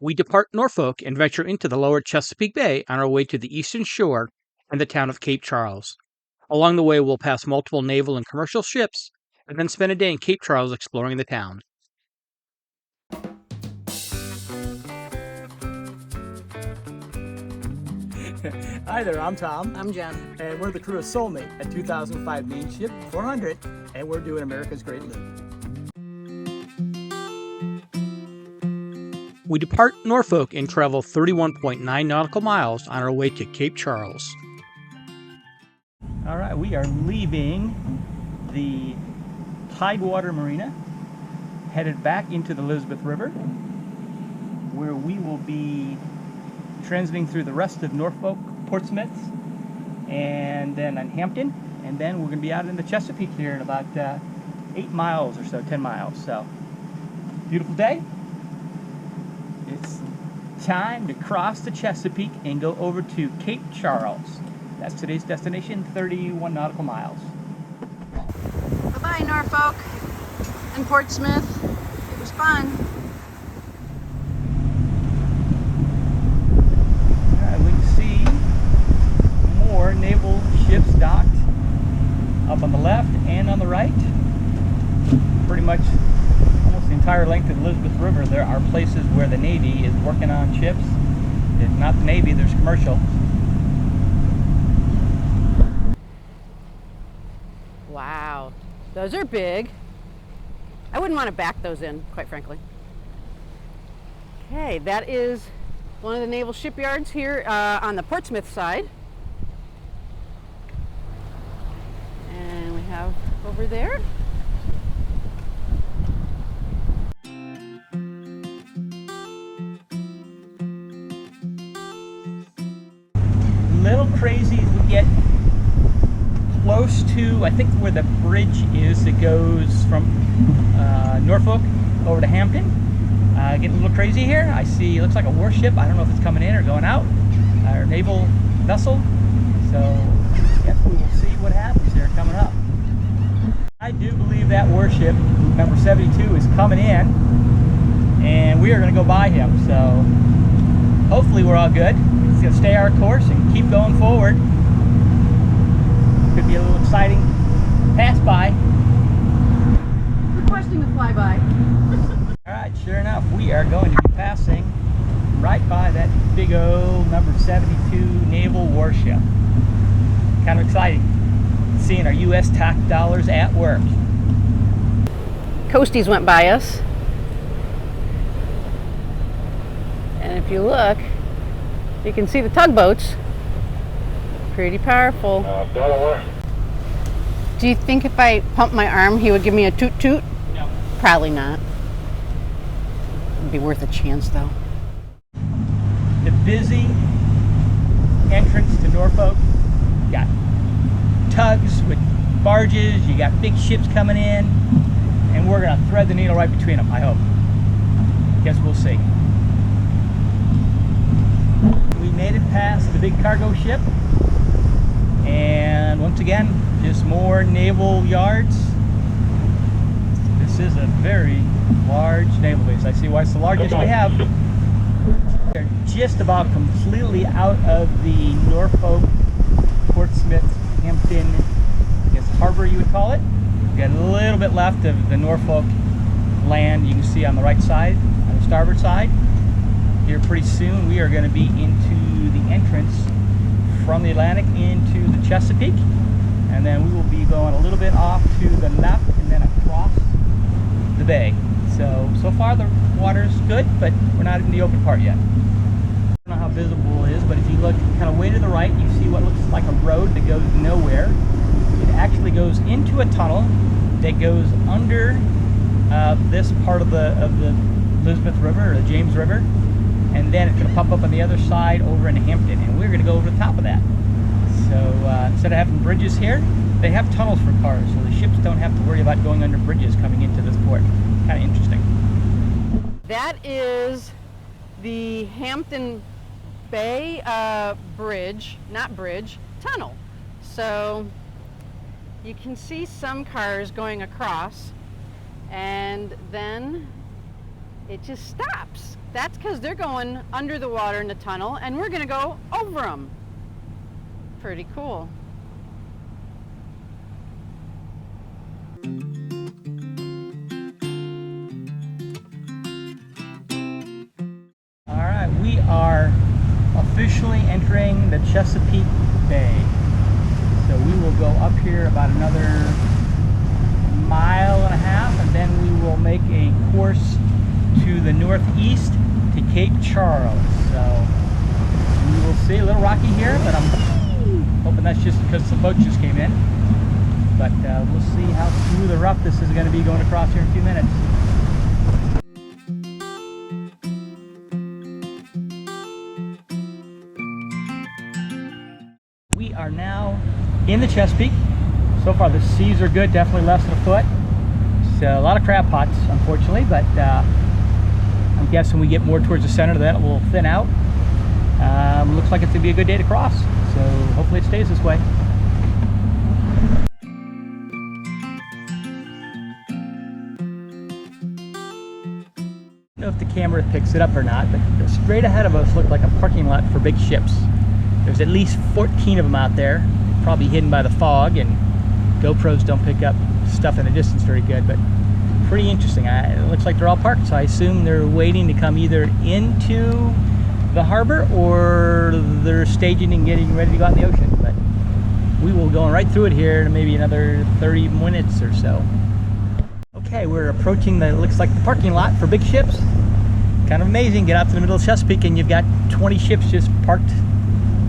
We depart Norfolk and venture into the lower Chesapeake Bay on our way to the eastern shore and the town of Cape Charles. Along the way, we'll pass multiple naval and commercial ships and then spend a day in Cape Charles exploring the town. Hi there, I'm Tom. I'm Jen. And we're the crew of Soulmate, a 2005 main ship 400, and we're doing America's Great Loop. We depart Norfolk and travel 31.9 nautical miles on our way to Cape Charles. All right, we are leaving the Tidewater Marina, headed back into the Elizabeth River, where we will be transiting through the rest of Norfolk, Portsmouth, and then on Hampton, and then we're going to be out in the Chesapeake here in about 8 miles or so, 10 miles. So, beautiful day. It's time to cross the Chesapeake and go over to Cape Charles. That's today's destination, 31 nautical miles. Bye-bye, Norfolk and Portsmouth. It was fun. Naval ships docked up on the left and on the right. Pretty much almost the entire length of the Elizabeth River there are places where the Navy is working on ships. If not the Navy, there's commercial. Wow, those are big. I wouldn't want to back those in, quite frankly. Okay, that is one of the naval shipyards here on the Portsmouth side. Have over there. Little crazy as we get close to, I think, where the bridge is that goes from Norfolk over to Hampton. Getting a little crazy here. I see, it looks like a warship. I don't know if it's coming in or going out. Our naval vessel. So, yes, we will see what happens here coming up. I do believe that warship, number 72, is coming in, and we are going to go by him, so hopefully we're all good. We're just going to stay our course and keep going forward. Could be a little exciting pass-by. Requesting a flyby. Alright, sure enough, we are going to be passing right by that big old number 72 naval warship. Kind of exciting. Seeing our US tax dollars at work. Coasties went by us. And if you look, you can see the tugboats. Pretty powerful. Do you think if I pumped my arm, he would give me a toot toot? No. Probably not. It'd be worth a chance though. The busy entrance to Norfolk. Got tugs with barges, you got big ships coming in, and we're going to thread the needle right between them, I hope. Guess we'll see. We made it past the big cargo ship, and once again, just more naval yards. This is a very large naval base. I see why it's the largest we have. They're just about completely out of the Norfolk, Portsmouth, Hampton, I guess harbor you would call it. We've got a little bit left of the Norfolk land you can see on the right side, on the starboard side. Here pretty soon we are going to be into the entrance from the Atlantic into the Chesapeake, and then we will be going a little bit off to the left and then across the bay. So far the water's good, but we're not in the open part yet. I don't know how visible it is, but if you look kind of way to the right, you see what looks like a road that goes nowhere. It actually goes into a tunnel that goes under this part of the Elizabeth River, or the James River, and then it's going to pop up on the other side over in Hampton, and we're going to go over the top of that. So instead of having bridges here, they have tunnels for cars, so the ships don't have to worry about going under bridges coming into this port. Kind of interesting. That is the Hampton Bay bridge, not bridge, tunnel. So you can see some cars going across, and then it just stops. That's because they're going under the water in the tunnel, and we're going to go over them. Pretty cool. All right, we are officially entering the Chesapeake Bay. So we will go up here about another 1.5 miles, and then we will make a course to the northeast to Cape Charles. So we will see. A little rocky here, but I'm hoping that's just because some boats just came in. But we'll see how smooth or rough this is going to be going across here in a few minutes. We are now in the Chesapeake. So far the seas are good, definitely less than a foot. So a lot of crab pots, unfortunately, but I'm guessing we get more towards the center, then it will thin out. Looks like it's going to be a good day to cross, so hopefully it stays this way. I don't know if the camera picks it up or not, but straight ahead of us looked like a parking lot for big ships. There's at least 14 of them out there, probably hidden by the fog, and GoPros don't pick up stuff in the distance very good, but pretty interesting. It looks like they're all parked, so I assume they're waiting to come either into the harbor or they're staging and getting ready to go out in the ocean. But we will go right through it here in maybe another 30 minutes or so. Okay, we're approaching looks like the parking lot for big ships. Kind of amazing. Get out to the middle of Chesapeake and you've got 20 ships just parked.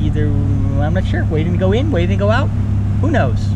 Either, I'm not sure, waiting to go in, waiting to go out. Who knows?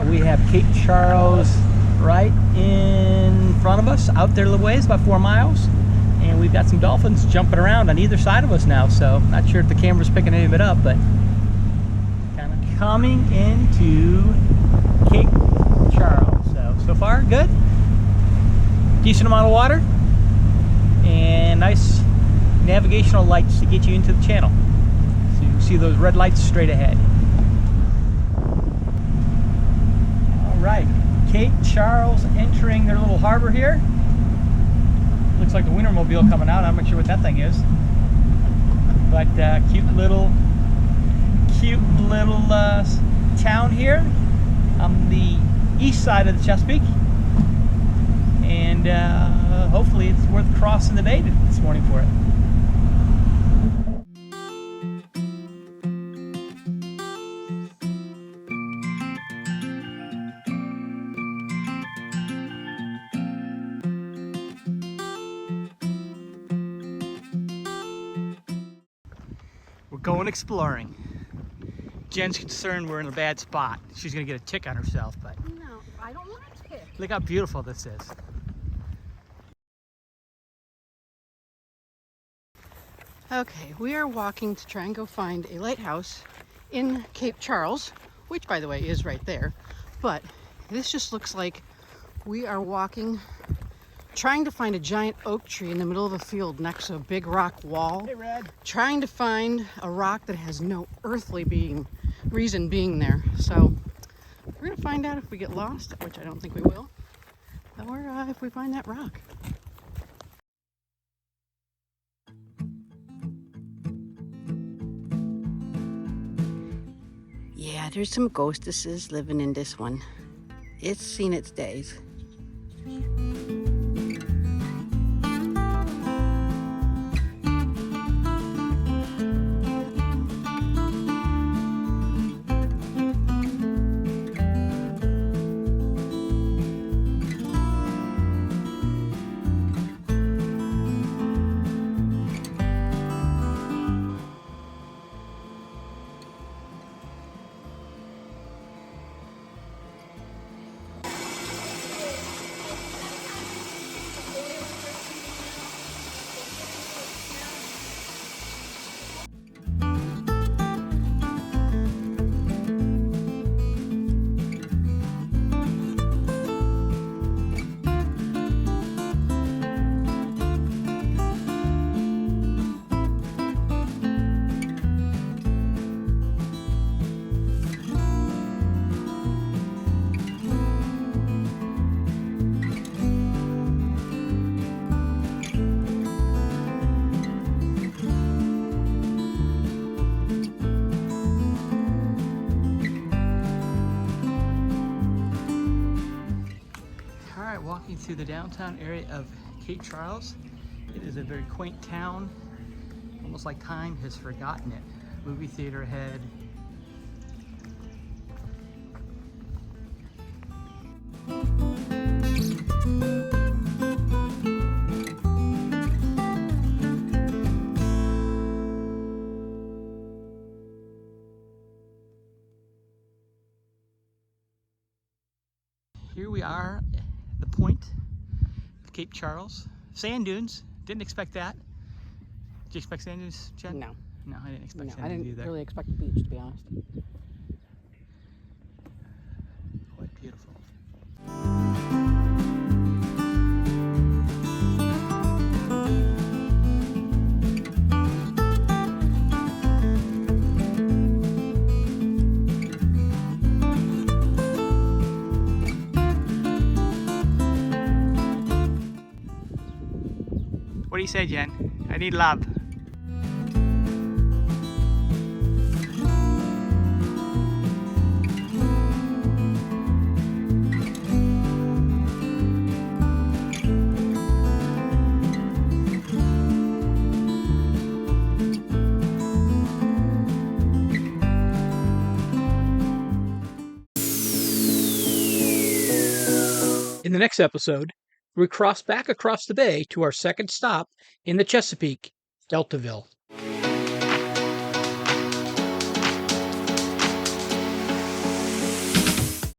We have Cape Charles right in front of us, out there a little ways, about 4 miles. And we've got some dolphins jumping around on either side of us now, so not sure if the camera's picking any of it up, but kind of coming into Cape Charles. So far, good. Decent amount of water and nice navigational lights to get you into the channel. So you can see those red lights straight ahead. Right, Cape Charles entering their little harbor here. Looks like the Wintermobile coming out. I'm not sure what that thing is, but cute little town here on the east side of the Chesapeake, and hopefully it's worth crossing the bay this morning for it. We're going exploring. Jen's concerned we're in a bad spot. She's gonna get a tick on herself, but No, I don't want a tick. look how beautiful this is. Okay, we are walking to try and go find a lighthouse in Cape Charles, which by the way is right there. But this just looks like we are walking, trying to find a giant oak tree in the middle of a field next to a big rock wall. Hey, Red. Trying to find a rock that has no earthly reason being there. So we're gonna find out if we get lost, which I don't think we will, or if we find that rock. Yeah, there's some ghostesses living in this one. It's seen its days. walking through the downtown area of Cape Charles. It is a very quaint town, almost like time has forgotten it. Movie theater ahead. Here we are at the point of Cape Charles. Sand dunes. Didn't expect that. Did you expect sand dunes, Jen? No. No, I didn't expect No, sand I dunes didn't either. really expect the beach, to be honest. Quite beautiful. What do you say, Jen? I need love. In the next episode, we cross back across the bay to our second stop in the Chesapeake, Deltaville.